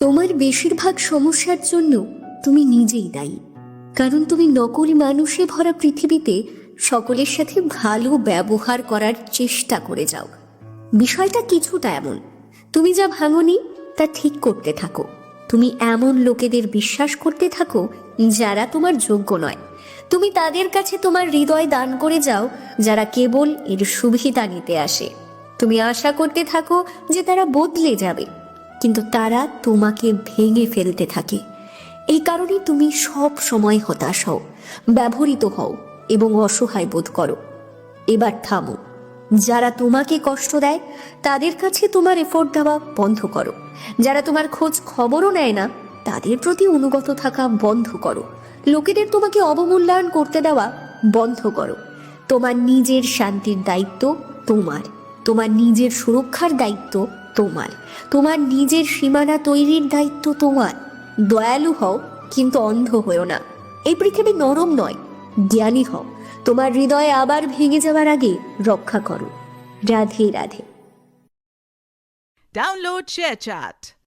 তোমার বেশিরভাগ সমস্যার জন্য তুমি নিজেই দায়ী, কারণ তুমি নকল মানুষে ভরা পৃথিবীতে সকলের সাথে ভালো ব্যবহার করার চেষ্টা করে যাও। বিষয়টা কিছুটা এমন, তুমি যা ভাঙনি তা ঠিক করতে থাকো। তুমি এমন লোকেদের বিশ্বাস করতে থাকো যারা তোমার যোগ্য নয়। তুমি তাদের কাছে তোমার হৃদয় দান করে যাও যারা কেবল এর সুবিধা নিতে আসে। তুমি আশা করতে থাকো যে তারা বদলে যাবে, কিন্তু তারা তোমাকে ভেঙে ফেলতে থাকে। এই কারণে তুমি সব সময় হতাশ হও, ব্যবহৃত হও এবং অসহায় বোধ করো। এবার থামো। যারা তোমাকে কষ্ট দেয় তাদের কাছে তোমার এফোর্ট দেওয়া বন্ধ করো। যারা তোমার খোঁজ খবরও নেয় না তাদের প্রতি অনুগত থাকা বন্ধ করো। লোকেদের তোমাকে অবমূল্যায়ন করতে দেওয়া বন্ধ করো। তোমার নিজের শান্তির দায়িত্ব তোমার, তোমার নিজের সুরক্ষার দায়িত্ব তোমার, তোমার নিজের সীমানা তৈরির দায়িত্ব তোমার। দয়ালু হও, কিন্তু অন্ধ হও না। এই পৃথিবী নরম নয়, জ্ঞানী হও। তোমার হৃদয় আবার ভেঙে যাওয়ার আগে রক্ষা করো। রাধে রাধে। Download ShareChat.